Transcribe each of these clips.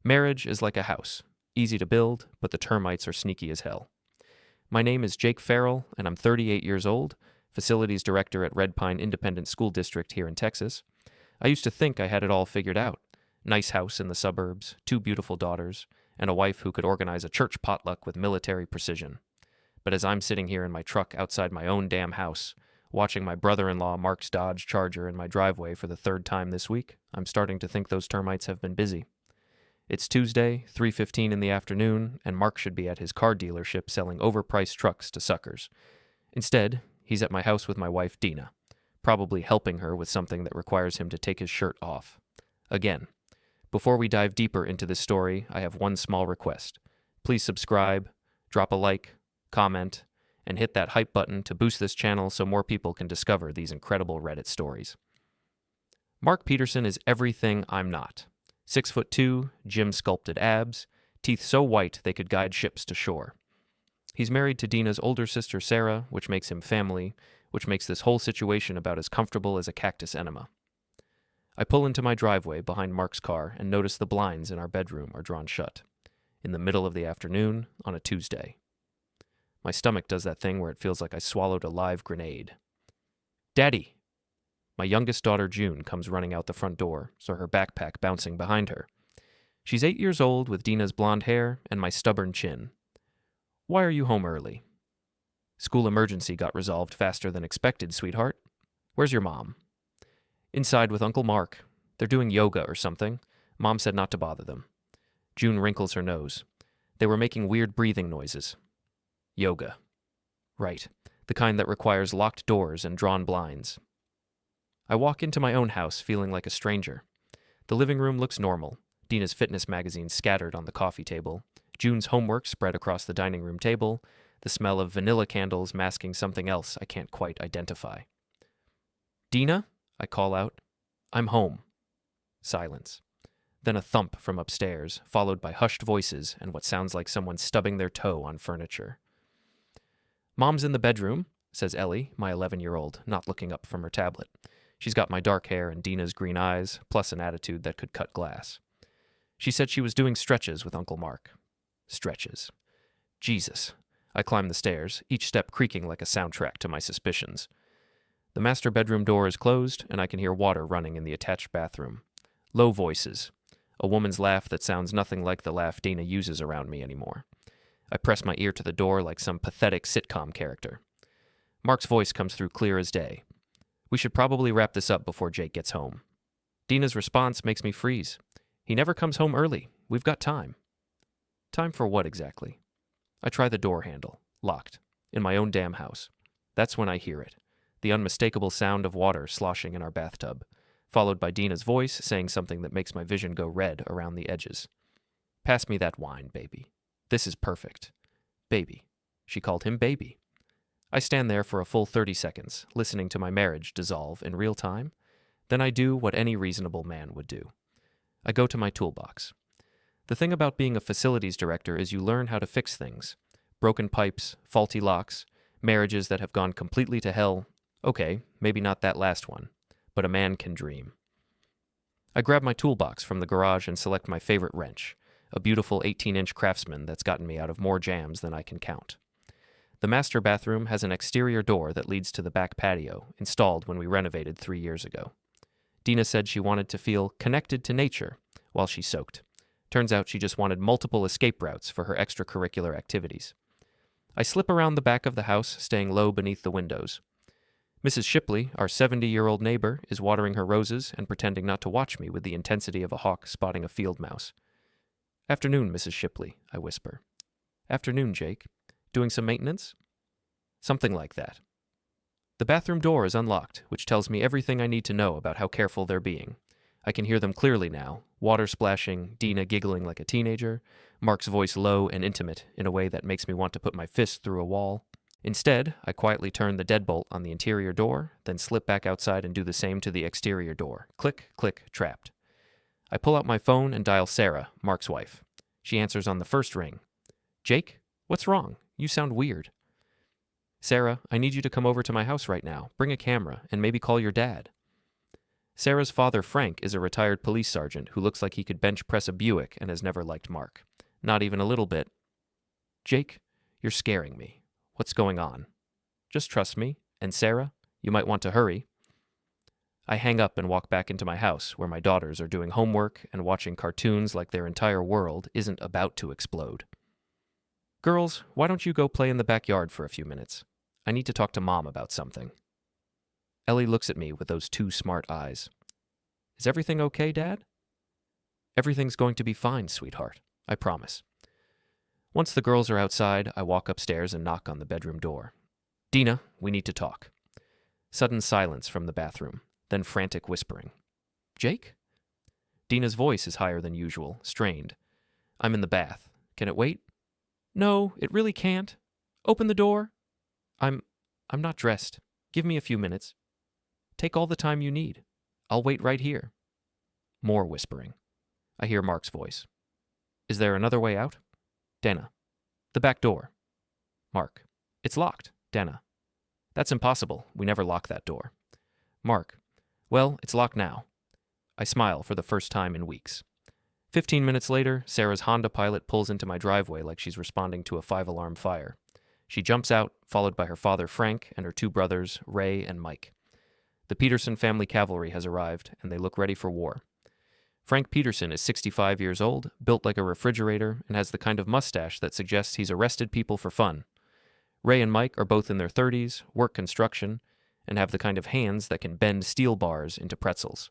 Marriage is like a house, easy to build, but the termites are sneaky as hell. My name is Jake Farrell, and I'm 38 years old, facilities director at Red Pine Independent School District here in Texas. I used to think I had it all figured out. Nice house in the suburbs, 2 beautiful daughters, and a wife who could organize a church potluck with military precision. But as I'm sitting here in my truck outside my own damn house, watching my brother-in-law Mark's Dodge Charger in my driveway for the 3rd time this week, I'm starting to think those termites have been busy. It's Tuesday, 3:15 in the afternoon, and Mark should be at his car dealership selling overpriced trucks to suckers. Instead, he's at my house with my wife Dina, probably helping her with something that requires him to take his shirt off. Again, before we dive deeper into this story, I have one small request. Please subscribe, drop a like, comment, and hit that hype button to boost this channel so more people can discover these incredible Reddit stories. Mark Peterson is everything I'm not. 6'2", gym-sculpted abs, teeth so white they could guide ships to shore. He's married to Dina's older sister Sarah, which makes him family, which makes this whole situation about as comfortable as a cactus enema. I pull into my driveway behind Mark's car and notice the blinds in our bedroom are drawn shut. In the middle of the afternoon, on a Tuesday. My stomach does that thing where it feels like I swallowed a live grenade. "Daddy!" My youngest daughter, June, comes running out the front door, so her backpack bouncing behind her. She's 8 years old with Dina's blonde hair and my stubborn chin. "Why are you home early?" "School emergency got resolved faster than expected, sweetheart. Where's your mom?" "Inside with Uncle Mark. They're doing yoga or something. Mom said not to bother them." June wrinkles her nose. "They were making weird breathing noises." Yoga. Right, the kind that requires locked doors and drawn blinds. I walk into my own house feeling like a stranger. The living room looks normal, Dina's fitness magazine scattered on the coffee table, June's homework spread across the dining room table, the smell of vanilla candles masking something else I can't quite identify. "Dina?" I call out. "I'm home." Silence. Then a thump from upstairs, followed by hushed voices and what sounds like someone stubbing their toe on furniture. "Mom's in the bedroom," says Ellie, my 11-year-old, not looking up from her tablet. She's got my dark hair and Dina's green eyes, plus an attitude that could cut glass. She said she was doing stretches with Uncle Mark. Stretches. Jesus. I climb the stairs, each step creaking like a soundtrack to my suspicions. The master bedroom door is closed, and I can hear water running in the attached bathroom. Low voices. A woman's laugh that sounds nothing like the laugh Dina uses around me anymore. I press my ear to the door like some pathetic sitcom character. Mark's voice comes through clear as day. "We should probably wrap this up before Jake gets home." Dina's response makes me freeze. "He never comes home early. We've got time." Time for what exactly? I try the door handle. Locked. In my own damn house. That's when I hear it. The unmistakable sound of water sloshing in our bathtub, followed by Dina's voice saying something that makes my vision go red around the edges. "Pass me that wine, baby. This is perfect." Baby. She called him baby. I stand there for a full 30 seconds, listening to my marriage dissolve in real time. Then I do what any reasonable man would do. I go to my toolbox. The thing about being a facilities director is you learn how to fix things. Broken pipes, faulty locks, marriages that have gone completely to hell. Okay, maybe not that last one, but a man can dream. I grab my toolbox from the garage and select my favorite wrench, a beautiful 18-inch Craftsman that's gotten me out of more jams than I can count. The master bathroom has an exterior door that leads to the back patio, installed when we renovated 3 years ago. Dina said she wanted to feel connected to nature while she soaked. Turns out she just wanted multiple escape routes for her extracurricular activities. I slip around the back of the house, staying low beneath the windows. Mrs. Shipley, our 70-year-old neighbor, is watering her roses and pretending not to watch me with the intensity of a hawk spotting a field mouse. "Afternoon, Mrs. Shipley," I whisper. "Afternoon, Jake. Doing some maintenance?" Something like that. The bathroom door is unlocked, which tells me everything I need to know about how careful they're being. I can hear them clearly now, water splashing, Dina giggling like a teenager, Mark's voice low and intimate in a way that makes me want to put my fist through a wall. Instead, I quietly turn the deadbolt on the interior door, then slip back outside and do the same to the exterior door. Click, click, trapped. I pull out my phone and dial Sarah, Mark's wife. She answers on the first ring. "Jake, what's wrong? You sound weird." "Sarah, I need you to come over to my house right now. Bring a camera, and maybe call your dad." Sarah's father, Frank, is a retired police sergeant who looks like he could bench press a Buick and has never liked Mark. Not even a little bit. Jake, you're scaring me. What's going on? Just trust me. And Sarah, you might want to hurry. I hang up and walk back into my house where my daughters are doing homework and watching cartoons like their entire world isn't about to explode. Girls, why don't you go play in the backyard for a few minutes? I need to talk to Mom about something. Ellie looks at me with those two smart eyes. Is everything okay, Dad? Everything's going to be fine, sweetheart. I promise. Once the girls are outside, I walk upstairs and knock on the bedroom door. Dina, we need to talk. Sudden silence from the bathroom, then frantic whispering. Jake? Dina's voice is higher than usual, strained. I'm in the bath. Can it wait? No, it really can't. Open the door. I'm not dressed. Give me a few minutes. Take all the time you need. I'll wait right here. More whispering. I hear Mark's voice. Is there another way out? Dana. The back door. Mark. It's locked. Dana. That's impossible. We never lock that door. Mark. Well, it's locked now. I smile for the first time in weeks. 15 minutes later, Sarah's Honda Pilot pulls into my driveway like she's responding to a 5-alarm fire. She jumps out, followed by her father Frank and her two brothers, Ray and Mike. The Peterson family cavalry has arrived, and they look ready for war. Frank Peterson is 65 years old, built like a refrigerator, and has the kind of mustache that suggests he's arrested people for fun. Ray and Mike are both in their 30s, work construction, and have the kind of hands that can bend steel bars into pretzels.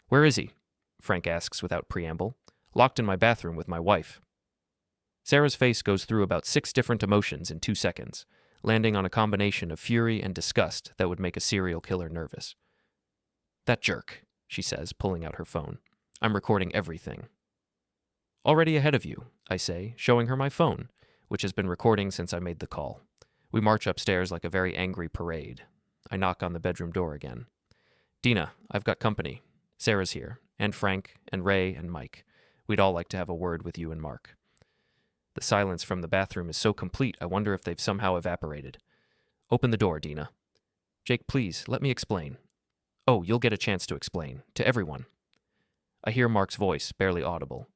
Where is he? Frank asks without preamble. Locked in my bathroom with my wife. Sarah's face goes through about 6 different emotions in 2 seconds, landing on a combination of fury and disgust that would make a serial killer nervous. That jerk, she says, pulling out her phone. I'm recording everything. Already ahead of you, I say, showing her my phone, which has been recording since I made the call. We march upstairs like a very angry parade. I knock on the bedroom door again. Dina, I've got company. Sarah's here, and Frank, and Ray, and Mike. We'd all like to have a word with you and Mark. The silence from the bathroom is so complete, I wonder if they've somehow evaporated. Open the door, Dina. Jake, please, let me explain. Oh, you'll get a chance to explain. To everyone. I hear Mark's voice, barely audible.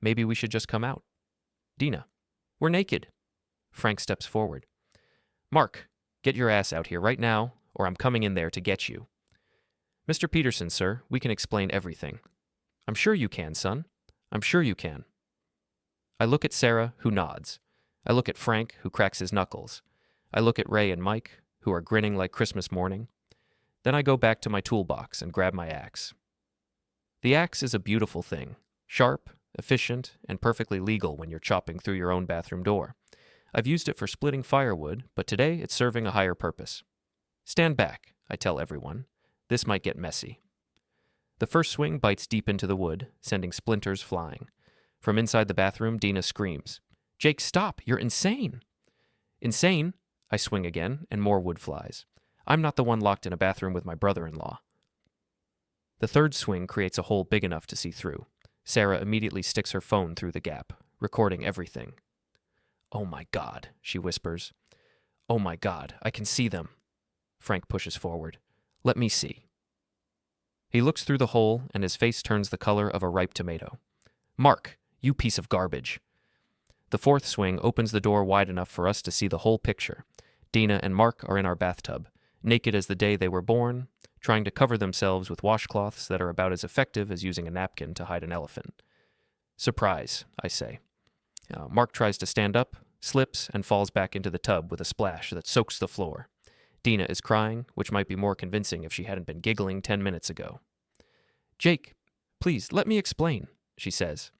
Maybe we should just come out. Dina. We're naked. Frank steps forward. Mark, get your ass out here right now, or I'm coming in there to get you. Mr. Peterson, sir, we can explain everything. I'm sure you can, son. I'm sure you can. I look at Sarah, who nods. I look at Frank, who cracks his knuckles. I look at Ray and Mike, who are grinning like Christmas morning. Then I go back to my toolbox and grab my axe. The axe is a beautiful thing, sharp, efficient, and perfectly legal when you're chopping through your own bathroom door. I've used it for splitting firewood, but today it's serving a higher purpose. Stand back, I tell everyone. This might get messy. The first swing bites deep into the wood, sending splinters flying. From inside the bathroom, Dina screams, Jake, stop! You're insane! Insane? I swing again, and more wood flies. I'm not the one locked in a bathroom with my brother-in-law. The third swing creates a hole big enough to see through. Sarah immediately sticks her phone through the gap, recording everything. Oh my God, she whispers. Oh my God, I can see them. Frank pushes forward. Let me see. He looks through the hole, and his face turns the color of a ripe tomato. Mark, you piece of garbage. The fourth swing opens the door wide enough for us to see the whole picture. Dina and Mark are in our bathtub, naked as the day they were born, trying to cover themselves with washcloths that are about as effective as using a napkin to hide an elephant. Surprise, I say. Mark tries to stand up, slips, and falls back into the tub with a splash that soaks the floor. Dina is crying, which might be more convincing if she hadn't been giggling 10 minutes ago. Jake, please, let me explain, she says.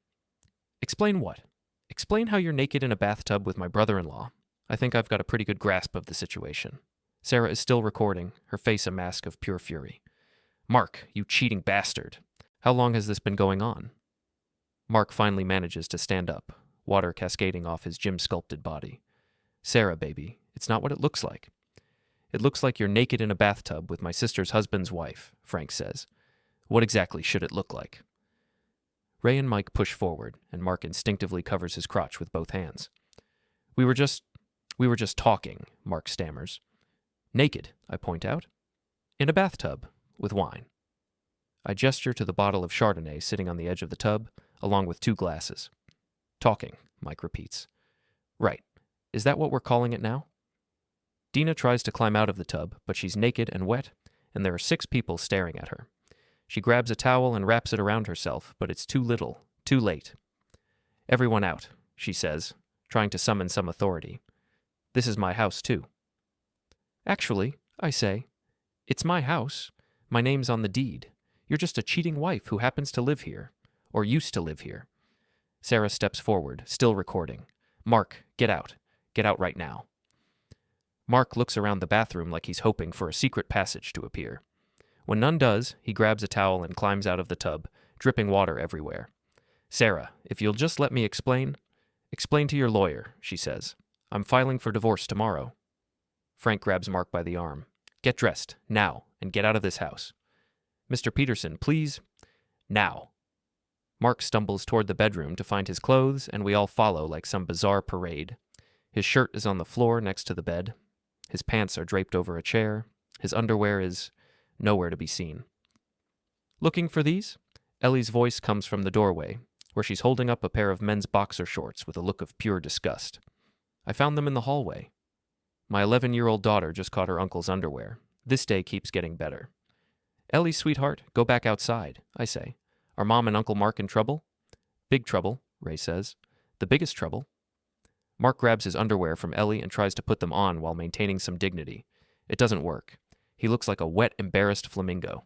Explain what? Explain how you're naked in a bathtub with my brother-in-law. I think I've got a pretty good grasp of the situation. Sarah is still recording, her face a mask of pure fury. Mark, you cheating bastard. How long has this been going on? Mark finally manages to stand up, water cascading off his gym-sculpted body. Sarah, baby, it's not what it looks like. It looks like you're naked in a bathtub with my sister's husband's wife, Frank says. What exactly should it look like? Ray and Mike push forward, and Mark instinctively covers his crotch with both hands. We were just talking, Mark stammers. Naked, I point out. In a bathtub, with wine. I gesture to the bottle of Chardonnay sitting on the edge of the tub, along with 2 glasses. Talking, Mike repeats. Right. Is that what we're calling it now? Dina tries to climb out of the tub, but she's naked and wet, and there are 6 people staring at her. She grabs a towel and wraps it around herself, but it's too little, too late. Everyone out, she says, trying to summon some authority. This is my house, too. Actually, I say, it's my house. My name's on the deed. You're just a cheating wife who happens to live here, or used to live here. Sarah steps forward, still recording. Mark, get out. Get out right now. Mark looks around the bathroom like he's hoping for a secret passage to appear. When none does, he grabs a towel and climbs out of the tub, dripping water everywhere. Sarah, if you'll just let me explain. Explain to your lawyer, she says. I'm filing for divorce tomorrow. Frank grabs Mark by the arm. Get dressed, now, and get out of this house. Mr. Peterson, please. Now. Mark stumbles toward the bedroom to find his clothes, and we all follow like some bizarre parade. His shirt is on the floor next to the bed. His pants are draped over a chair. His underwear is nowhere to be seen. Looking for these? Ellie's voice comes from the doorway, where she's holding up a pair of men's boxer shorts with a look of pure disgust. I found them in the hallway. My 11-year-old daughter just caught her uncle's underwear. This day keeps getting better. Ellie, sweetheart, go back outside, I say. Are Mom and Uncle Mark in trouble? Big trouble, Ray says. The biggest trouble. Mark grabs his underwear from Ellie and tries to put them on while maintaining some dignity. It doesn't work. He looks like a wet, embarrassed flamingo.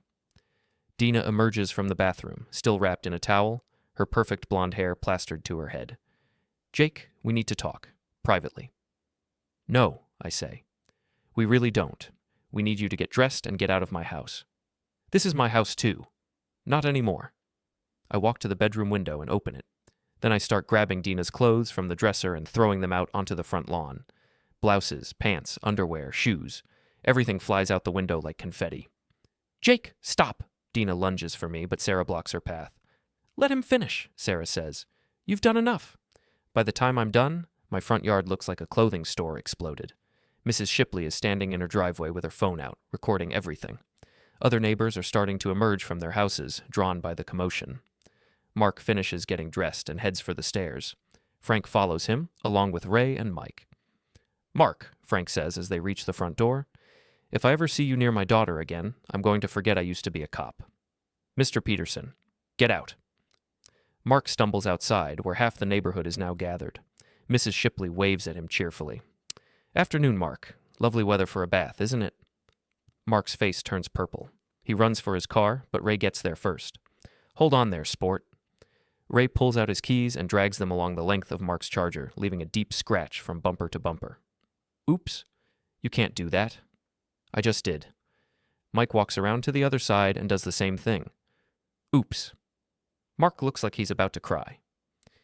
Dina emerges from the bathroom, still wrapped in a towel, her perfect blonde hair plastered to her head. Jake, we need to talk. Privately. No, I say. We really don't. We need you to get dressed and get out of my house. This is my house too. Not anymore. I walk to the bedroom window and open it. Then I start grabbing Dina's clothes from the dresser and throwing them out onto the front lawn. Blouses, pants, underwear, shoes. Everything flies out the window like confetti. Jake, stop! Dina lunges for me, but Sarah blocks her path. Let him finish, Sarah says. You've done enough. By the time I'm done, my front yard looks like a clothing store exploded. Mrs. Shipley is standing in her driveway with her phone out, recording everything. Other neighbors are starting to emerge from their houses, drawn by the commotion. Mark finishes getting dressed and heads for the stairs. Frank follows him, along with Ray and Mike. Mark, Frank says as they reach the front door, if I ever see you near my daughter again, I'm going to forget I used to be a cop. Mr. Peterson, get out. Mark stumbles outside, where half the neighborhood is now gathered. Mrs. Shipley waves at him cheerfully. Afternoon, Mark. Lovely weather for a bath, isn't it? Mark's face turns purple. He runs for his car, but Ray gets there first. Hold on there, sport. Ray pulls out his keys and drags them along the length of Mark's Charger, leaving a deep scratch from bumper to bumper. Oops. You can't do that. I just did. Mike walks around to the other side and does the same thing. Oops. Mark looks like he's about to cry.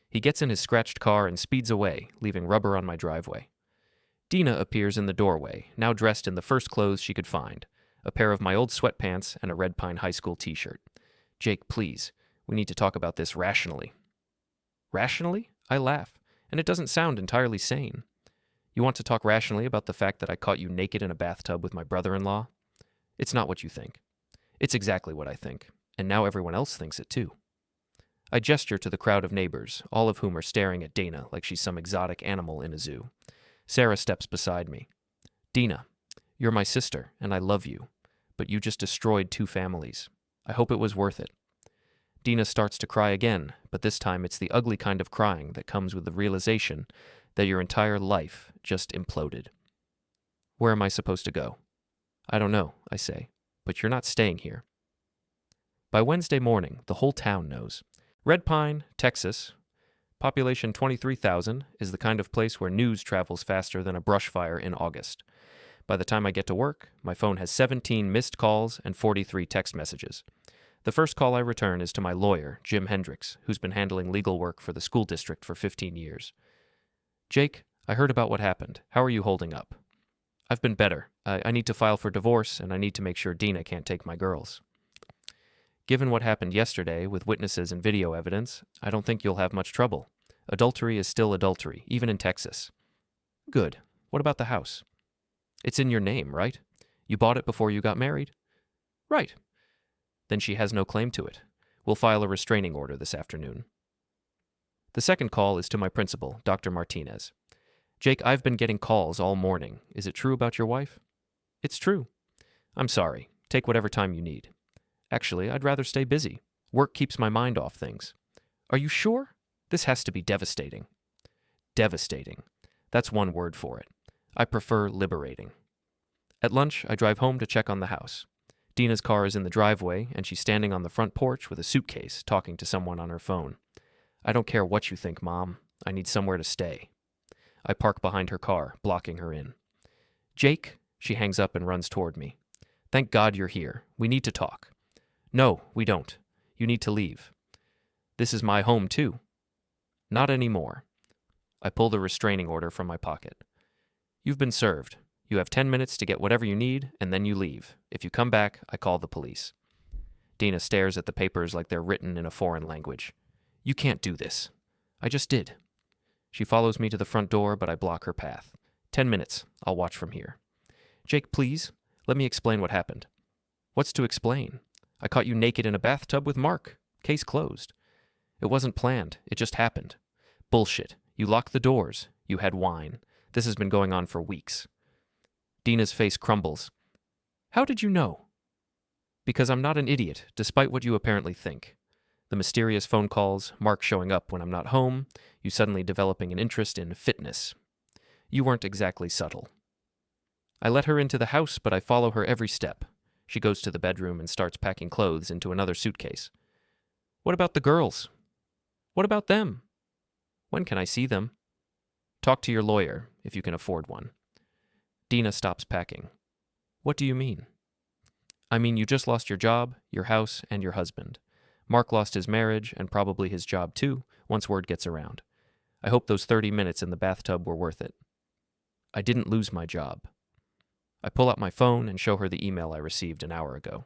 He gets in his scratched car and speeds away, leaving rubber on my driveway. Dina appears in the doorway, now dressed in the first clothes she could find, a pair of my old sweatpants and a Red Pine High School t-shirt. Jake, please, we need to talk about this rationally. Rationally? I laugh, and it doesn't sound entirely sane. You want to talk rationally about the fact that I caught you naked in a bathtub with my brother-in-law? It's not what you think. It's exactly what I think, and now everyone else thinks it too. I gesture to the crowd of neighbors, all of whom are staring at Dana like she's some exotic animal in a zoo. Sarah steps beside me. Dina, you're my sister, and I love you, but you just destroyed 2 families. I hope it was worth it. Dina starts to cry again, but this time it's the ugly kind of crying that comes with the realization that your entire life just imploded. Where am I supposed to go? I don't know, I say, but you're not staying here. By Wednesday morning, the whole town knows. Red Pine, Texas, population 23,000, is the kind of place where news travels faster than a brush fire in August. By the time I get to work, my phone has 17 missed calls and 43 text messages. The first call I return is to my lawyer, Jim Hendricks, who's been handling legal work for the school district for 15 years. Jake, I heard about what happened. How are you holding up? I've been better. I need to file for divorce, and I need to make sure Dina can't take my girls. Given what happened yesterday with witnesses and video evidence, I don't think you'll have much trouble. Adultery is still adultery, even in Texas. Good. What about the house? It's in your name, right? You bought it before you got married? Right. Then she has no claim to it. We'll file a restraining order this afternoon. The second call is to my principal, Dr. Martinez. Jake, I've been getting calls all morning. Is it true about your wife? It's true. I'm sorry. Take whatever time you need. Actually, I'd rather stay busy. Work keeps my mind off things. Are you sure? This has to be devastating. Devastating. That's one word for it. I prefer liberating. At lunch, I drive home to check on the house. Dina's car is in the driveway, and she's standing on the front porch with a suitcase, talking to someone on her phone. I don't care what you think, Mom. I need somewhere to stay. I park behind her car, blocking her in. Jake, she hangs up and runs toward me. Thank God you're here. We need to talk. No, we don't. You need to leave. This is my home, too. Not anymore. I pull the restraining order from my pocket. You've been served. You have 10 minutes to get whatever you need, and then you leave. If you come back, I call the police. Dina stares at the papers like they're written in a foreign language. You can't do this. I just did. She follows me to the front door, but I block her path. 10 minutes. I'll watch from here. Jake, please, let me explain what happened. What's to explain? I caught you naked in a bathtub with Mark. Case closed. It wasn't planned. It just happened. Bullshit. You locked the doors. You had wine. This has been going on for weeks. Dina's face crumbles. How did you know? Because I'm not an idiot, despite what you apparently think. The mysterious phone calls, Mark showing up when I'm not home, you suddenly developing an interest in fitness. You weren't exactly subtle. I let her into the house, but I follow her every step. She goes to the bedroom and starts packing clothes into another suitcase. What about the girls? What about them? When can I see them? Talk to your lawyer, if you can afford one. Dina stops packing. What do you mean? I mean, you just lost your job, your house, and your husband. Mark lost his marriage, and probably his job too, once word gets around. I hope those 30 minutes in the bathtub were worth it. I didn't lose my job. I pull out my phone and show her the email I received an hour ago.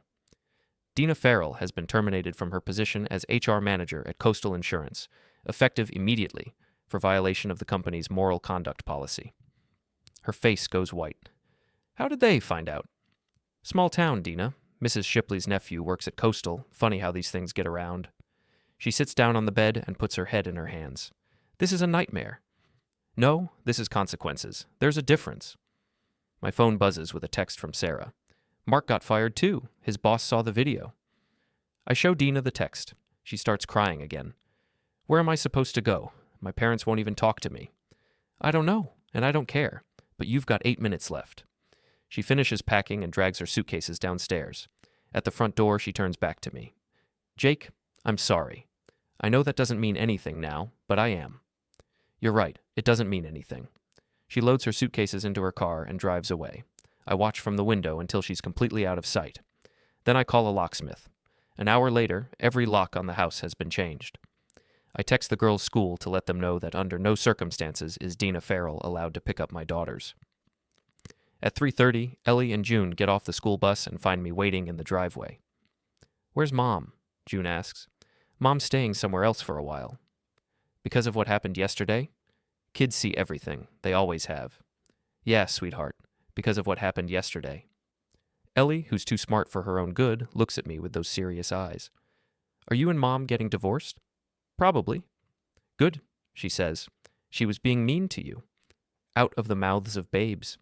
Dina Farrell has been terminated from her position as HR manager at Coastal Insurance, effective immediately, for violation of the company's moral conduct policy. Her face goes white. How did they find out? Small town, Dina. Mrs. Shipley's nephew works at Coastal. Funny how these things get around. She sits down on the bed and puts her head in her hands. This is a nightmare. No, this is consequences. There's a difference. My phone buzzes with a text from Sarah. Mark got fired too. His boss saw the video. I show Dina the text. She starts crying again. Where am I supposed to go? My parents won't even talk to me. I don't know, and I don't care. But you've got 8 minutes left. She finishes packing and drags her suitcases downstairs. At the front door, she turns back to me. Jake, I'm sorry. I know that doesn't mean anything now, but I am. You're right, it doesn't mean anything. She loads her suitcases into her car and drives away. I watch from the window until she's completely out of sight. Then I call a locksmith. An hour later, every lock on the house has been changed. I text the girls' school to let them know that under no circumstances is Dina Farrell allowed to pick up my daughters. At 3:30, Ellie and June get off the school bus and find me waiting in the driveway. Where's Mom? June asks. Mom's staying somewhere else for a while. Because of what happened yesterday? Kids see everything. They always have. Yeah, sweetheart. Because of what happened yesterday. Ellie, who's too smart for her own good, looks at me with those serious eyes. Are you and Mom getting divorced? Probably. Good, she says. She was being mean to you. Out of the mouths of babes.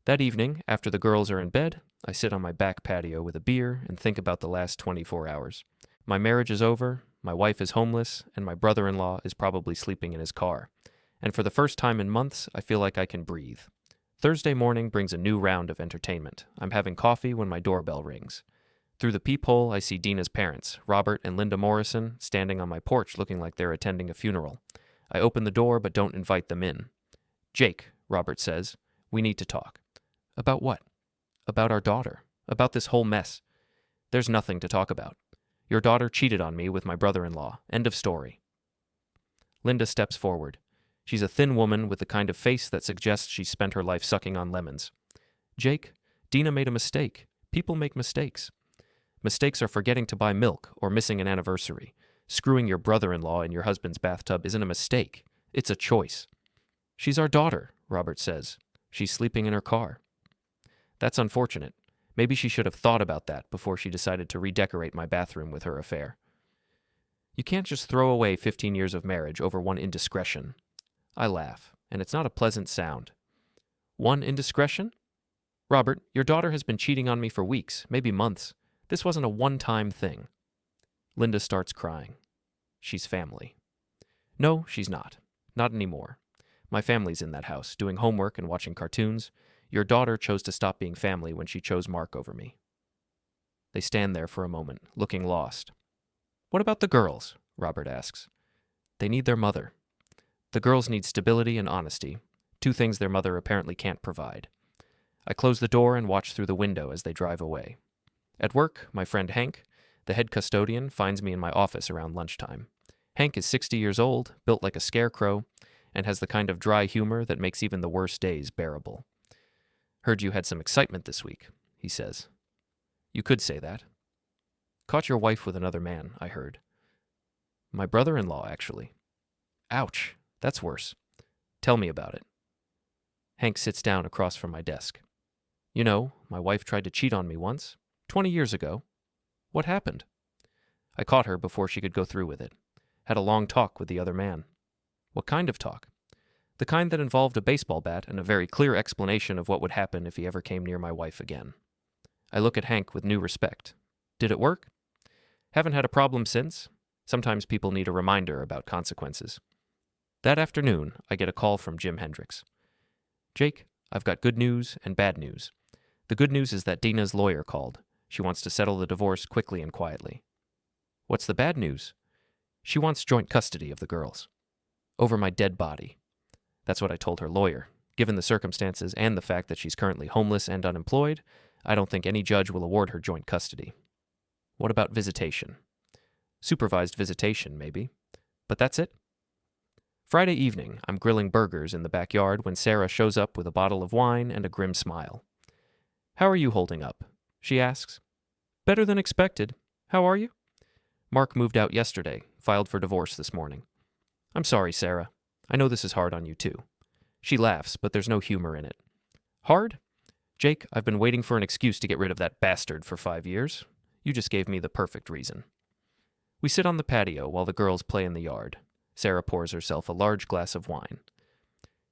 That evening, after the girls are in bed, I sit on my back patio with a beer and think about the last 24 hours. My marriage is over, my wife is homeless, and my brother-in-law is probably sleeping in his car. And for the first time in months, I feel like I can breathe. Thursday morning brings a new round of entertainment. I'm having coffee when my doorbell rings. Through the peephole, I see Dina's parents, Robert and Linda Morrison, standing on my porch looking like they're attending a funeral. I open the door but don't invite them in. Jake, Robert says, we need to talk. About what? About our daughter. About this whole mess. There's nothing to talk about. Your daughter cheated on me with my brother-in-law. End of story. Linda steps forward. She's a thin woman with the kind of face that suggests she spent her life sucking on lemons. Jake, Dina made a mistake. People make mistakes. Mistakes are forgetting to buy milk or missing an anniversary. Screwing your brother-in-law in your husband's bathtub isn't a mistake. It's a choice. She's our daughter, Robert says. She's sleeping in her car. That's unfortunate. Maybe she should have thought about that before she decided to redecorate my bathroom with her affair. You can't just throw away 15 years of marriage over one indiscretion. I laugh, and it's not a pleasant sound. One indiscretion? Robert, your daughter has been cheating on me for weeks, maybe months. This wasn't a one-time thing. Linda starts crying. She's family. No, she's not. Not anymore. My family's in that house, doing homework and watching cartoons. Your daughter chose to stop being family when she chose Mark over me. They stand there for a moment, looking lost. What about the girls? Robert asks. They need their mother. The girls need stability and honesty, two things their mother apparently can't provide. I close the door and watch through the window as they drive away. At work, my friend Hank, the head custodian, finds me in my office around lunchtime. Hank is 60 years old, built like a scarecrow, and has the kind of dry humor that makes even the worst days bearable. Heard you had some excitement this week, he says. You could say that. Caught your wife with another man, I heard. My brother-in-law, actually. Ouch, that's worse. Tell me about it. Hank sits down across from my desk. You know, my wife tried to cheat on me once, 20 years ago. What happened? I caught her before she could go through with it. Had a long talk with the other man. What kind of talk? The kind that involved a baseball bat and a very clear explanation of what would happen if he ever came near my wife again. I look at Hank with new respect. Did it work? Haven't had a problem since. Sometimes people need a reminder about consequences. That afternoon, I get a call from Jim Hendricks. Jake, I've got good news and bad news. The good news is that Dina's lawyer called. She wants to settle the divorce quickly and quietly. What's the bad news? She wants joint custody of the girls. Over my dead body. That's what I told her lawyer. Given the circumstances and the fact that she's currently homeless and unemployed, I don't think any judge will award her joint custody. What about visitation? Supervised visitation, maybe. But that's it. Friday evening, I'm grilling burgers in the backyard when Sarah shows up with a bottle of wine and a grim smile. How are you holding up? She asks. Better than expected. How are you? Mark moved out yesterday, filed for divorce this morning. I'm sorry, Sarah. I know this is hard on you too. She laughs, but there's no humor in it. Hard? Jake, I've been waiting for an excuse to get rid of that bastard for 5 years. You just gave me the perfect reason. We sit on the patio while the girls play in the yard. Sarah pours herself a large glass of wine.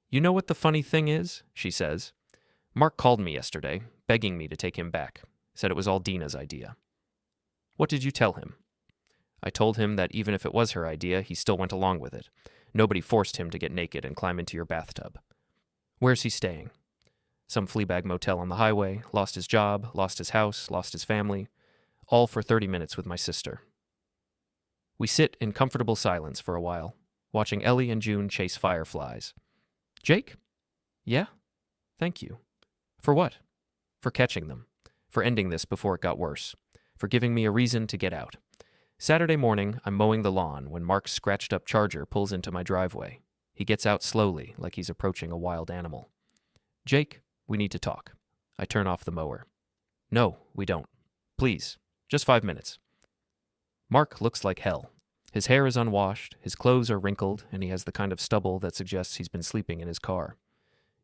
You know what the funny thing is? She says. Mark called me yesterday, begging me to take him back. Said it was all Dina's idea. What did you tell him? I told him that even if it was her idea, he still went along with it. Nobody forced him to get naked and climb into your bathtub. Where's he staying? Some fleabag motel on the highway, lost his job, lost his house, lost his family. All for 30 minutes with my sister. We sit in comfortable silence for a while, watching Ellie and June chase fireflies. Jake? Yeah? Thank you. For what? For catching them. For ending this before it got worse. For giving me a reason to get out. Saturday morning, I'm mowing the lawn when Mark's scratched-up Charger pulls into my driveway. He gets out slowly, like he's approaching a wild animal. Jake, we need to talk. I turn off the mower. No, we don't. Please, just 5 minutes. Mark looks like hell. His hair is unwashed, his clothes are wrinkled, and he has the kind of stubble that suggests he's been sleeping in his car.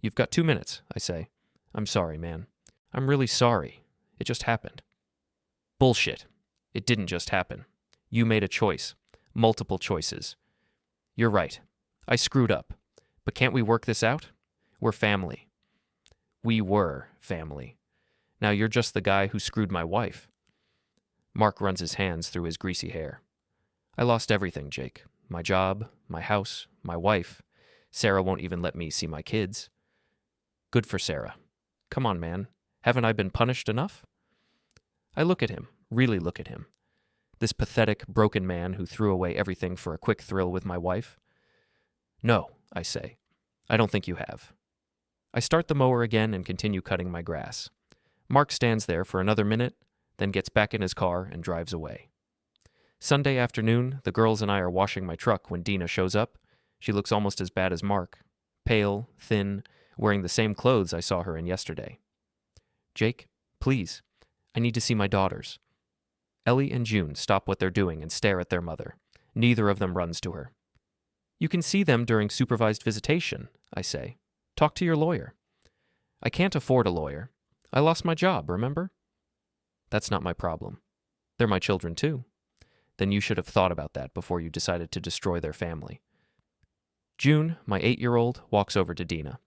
You've got 2 minutes, I say. I'm sorry, man. I'm really sorry. It just happened. Bullshit. It didn't just happen. You made a choice. Multiple choices. You're right. I screwed up. But can't we work this out? We're family. We were family. Now you're just the guy who screwed my wife. Mark runs his hands through his greasy hair. I lost everything, Jake. My job, my house, my wife. Sarah won't even let me see my kids. Good for Sarah. Come on, man. Haven't I been punished enough? I look at him, really look at him. This pathetic, broken man who threw away everything for a quick thrill with my wife. No, I say. I don't think you have. I start the mower again and continue cutting my grass. Mark stands there for another minute, then gets back in his car and drives away. Sunday afternoon, the girls and I are washing my truck when Dina shows up. She looks almost as bad as Mark. Pale, thin, wearing the same clothes I saw her in yesterday. Jake, please. I need to see my daughters. Ellie and June stop what they're doing and stare at their mother. Neither of them runs to her. You can see them during supervised visitation, I say. Talk to your lawyer. I can't afford a lawyer. I lost my job, remember? That's not my problem. They're my children too. Then you should have thought about that before you decided to destroy their family. June, my 8-year-old, walks over to Dina.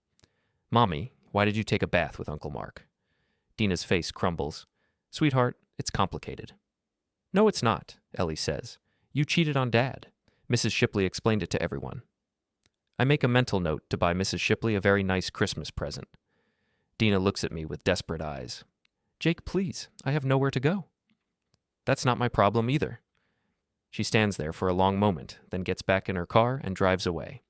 Mommy, why did you take a bath with Uncle Mark? Dina's face crumbles. Sweetheart, it's complicated. No, it's not, Ellie says. You cheated on Dad. Mrs. Shipley explained it to everyone. I make a mental note to buy Mrs. Shipley a very nice Christmas present. Dina looks at me with desperate eyes. Jake, please, I have nowhere to go. That's not my problem either. She stands there for a long moment, then gets back in her car and drives away.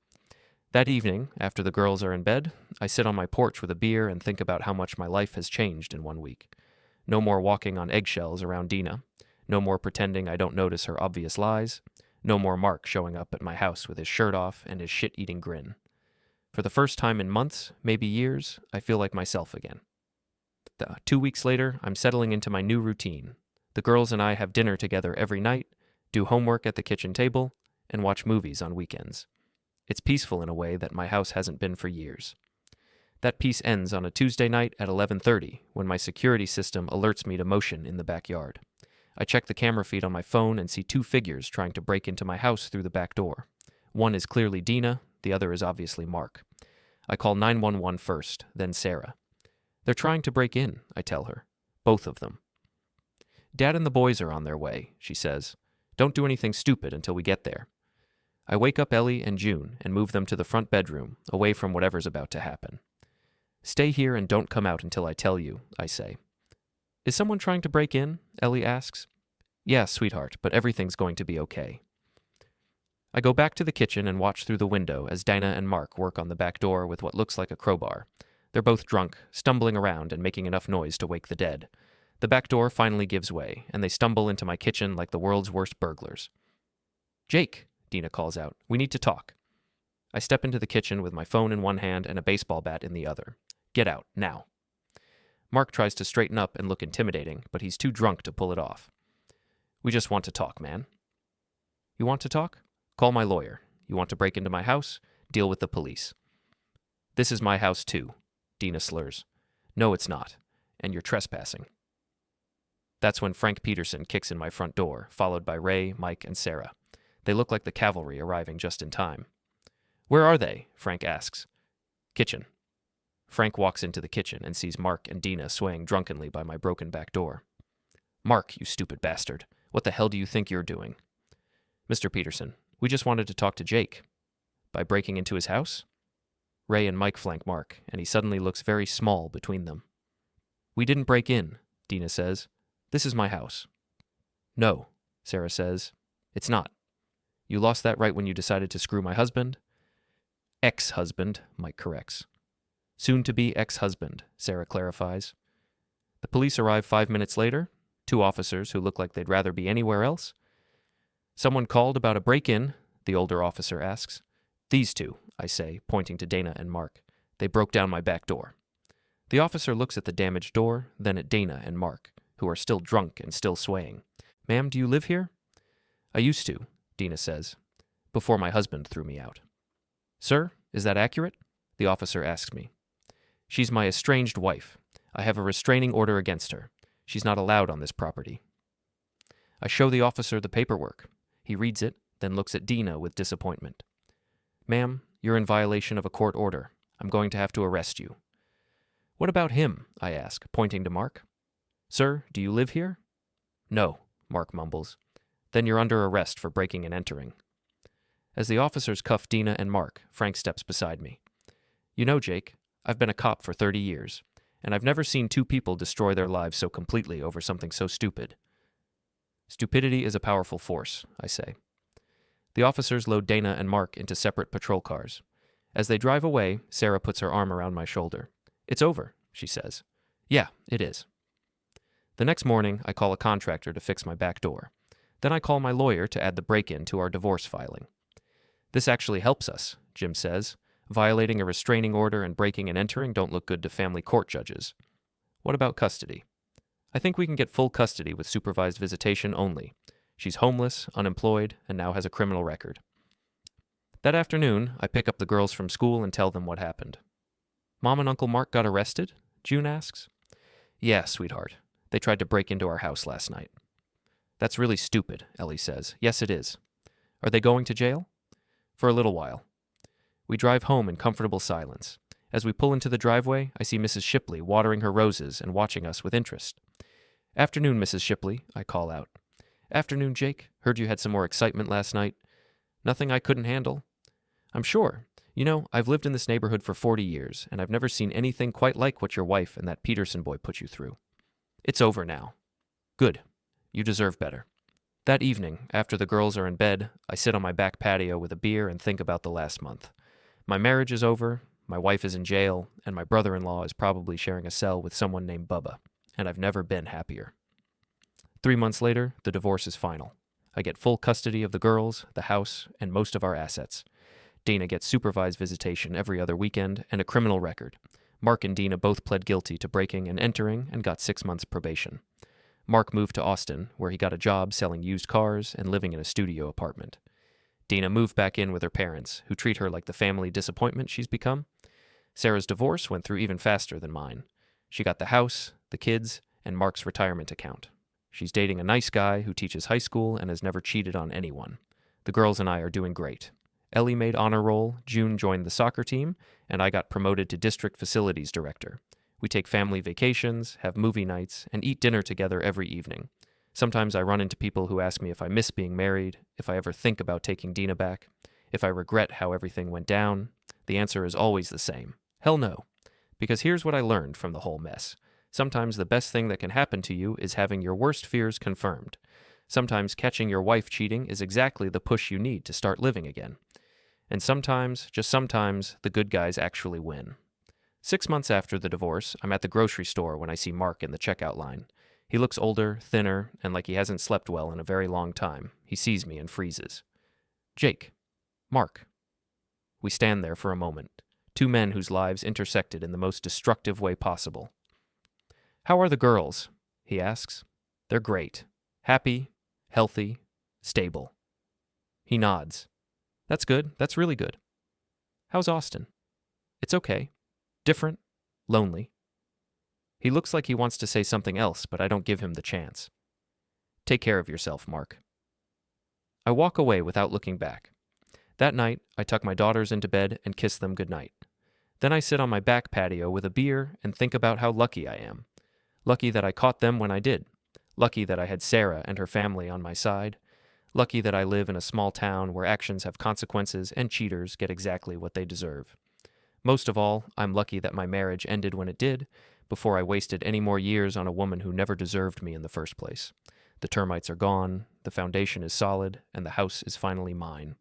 That evening, after the girls are in bed, I sit on my porch with a beer and think about how much my life has changed in 1 week. No more walking on eggshells around Dina. No more pretending I don't notice her obvious lies. No more Mark showing up at my house with his shirt off and his shit-eating grin. For the first time in months, maybe years, I feel like myself again. 2 weeks later, I'm settling into my new routine. The girls and I have dinner together every night, do homework at the kitchen table, and watch movies on weekends. It's peaceful in a way that my house hasn't been for years. That peace ends on a Tuesday night at 11:30 when my security system alerts me to motion in the backyard. I check the camera feed on my phone and see 2 figures trying to break into my house through the back door. One is clearly Dina, the other is obviously Mark. I call 911 first, then Sarah. They're trying to break in, I tell her. Both of them. Dad and the boys are on their way, she says. Don't do anything stupid until we get there. I wake up Ellie and June and move them to the front bedroom, away from whatever's about to happen. Stay here and don't come out until I tell you, I say. Is someone trying to break in? Ellie asks. Yeah, sweetheart, but everything's going to be okay. I go back to the kitchen and watch through the window as Dinah and Mark work on the back door with what looks like a crowbar. They're both drunk, stumbling around and making enough noise to wake the dead. The back door finally gives way, and they stumble into my kitchen like the world's worst burglars. Jake, Dina calls out, we need to talk. I step into the kitchen with my phone in one hand and a baseball bat in the other. Get out, now. Mark tries to straighten up and look intimidating, but he's too drunk to pull it off. We just want to talk, man. You want to talk? Call my lawyer. You want to break into my house? Deal with the police. This is my house too, Dina slurs. No, it's not. And you're trespassing. That's when Frank Peterson kicks in my front door, followed by Ray, Mike, and Sarah. They look like the cavalry arriving just in time. Where are they? Frank asks. Kitchen. Frank walks into the kitchen and sees Mark and Dina swaying drunkenly by my broken back door. Mark, you stupid bastard. What the hell do you think you're doing? Mr. Peterson, we just wanted to talk to Jake. By breaking into his house? Ray and Mike flank Mark, and he suddenly looks very small between them. We didn't break in, Dina says. This is my house. No, Sarah says. It's not. You lost that right when you decided to screw my husband? Ex-husband, Mike corrects. Soon-to-be ex-husband, Sarah clarifies. The police arrive 5 minutes later, 2 officers who look like they'd rather be anywhere else. Someone called about a break-in, the older officer asks. These 2, I say, pointing to Dana and Mark. They broke down my back door. The officer looks at the damaged door, then at Dana and Mark, who are still drunk and still swaying. Ma'am, do you live here? I used to, Dina says, before my husband threw me out. Sir, is that accurate? The officer asks me. She's my estranged wife. I have a restraining order against her. She's not allowed on this property. I show the officer the paperwork. He reads it, then looks at Dina with disappointment. Ma'am, you're in violation of a court order. I'm going to have to arrest you. What about him? I ask, pointing to Mark. Sir, do you live here? No, Mark mumbles. Then you're under arrest for breaking and entering. As the officers cuff Dina and Mark, Frank steps beside me. You know, Jake, I've been a cop for 30 years, and I've never seen 2 people destroy their lives so completely over something so stupid. Stupidity is a powerful force, I say. The officers load Dana and Mark into separate patrol cars. As they drive away, Sarah puts her arm around my shoulder. It's over, she says. Yeah, it is. The next morning, I call a contractor to fix my back door. Then I call my lawyer to add the break-in to our divorce filing. This actually helps us, Jim says. Violating a restraining order and breaking and entering don't look good to family court judges. What about custody? I think we can get full custody with supervised visitation only. She's homeless, unemployed, and now has a criminal record. That afternoon, I pick up the girls from school and tell them what happened. Mom and Uncle Mark got arrested? June asks. Yeah, sweetheart. They tried to break into our house last night. That's really stupid, Ellie says. Yes, it is. Are they going to jail? For a little while. We drive home in comfortable silence. As we pull into the driveway, I see Mrs. Shipley watering her roses and watching us with interest. Afternoon, Mrs. Shipley, I call out. Afternoon, Jake. Heard you had some more excitement last night. Nothing I couldn't handle. I'm sure. You know, I've lived in this neighborhood for 40 years, and I've never seen anything quite like what your wife and that Peterson boy put you through. It's over now. Good. You deserve better. That evening, after the girls are in bed, I sit on my back patio with a beer and think about the last month. My marriage is over, my wife is in jail, and my brother-in-law is probably sharing a cell with someone named Bubba, and I've never been happier. 3 months later, the divorce is final. I get full custody of the girls, the house, and most of our assets. Dana gets supervised visitation every other weekend and a criminal record. Mark and Dina both pled guilty to breaking and entering and got 6 months probation. Mark moved to Austin, where he got a job selling used cars and living in a studio apartment. Dina moved back in with her parents, who treat her like the family disappointment she's become. Sarah's divorce went through even faster than mine. She got the house, the kids, and Mark's retirement account. She's dating a nice guy who teaches high school and has never cheated on anyone. The girls and I are doing great. Ellie made honor roll, June joined the soccer team, and I got promoted to district facilities director. We take family vacations, have movie nights, and eat dinner together every evening. Sometimes I run into people who ask me if I miss being married, if I ever think about taking Dina back, if I regret how everything went down. The answer is always the same. Hell no. Because here's what I learned from the whole mess. Sometimes the best thing that can happen to you is having your worst fears confirmed. Sometimes catching your wife cheating is exactly the push you need to start living again. And sometimes, just sometimes, the good guys actually win. 6 months after the divorce, I'm at the grocery store when I see Mark in the checkout line. He looks older, thinner, and like he hasn't slept well in a very long time. He sees me and freezes. Jake. Mark. We stand there for a moment, two men whose lives intersected in the most destructive way possible. How are the girls? He asks. They're great. Happy, healthy, stable. He nods. That's good. That's really good. How's Austin? It's okay. Different. Lonely. He looks like he wants to say something else, but I don't give him the chance. Take care of yourself, Mark. I walk away without looking back. That night, I tuck my daughters into bed and kiss them goodnight. Then I sit on my back patio with a beer and think about how lucky I am. Lucky that I caught them when I did. Lucky that I had Sarah and her family on my side. Lucky that I live in a small town where actions have consequences and cheaters get exactly what they deserve. Most of all, I'm lucky that my marriage ended when it did, before I wasted any more years on a woman who never deserved me in the first place. The termites are gone, the foundation is solid, and the house is finally mine.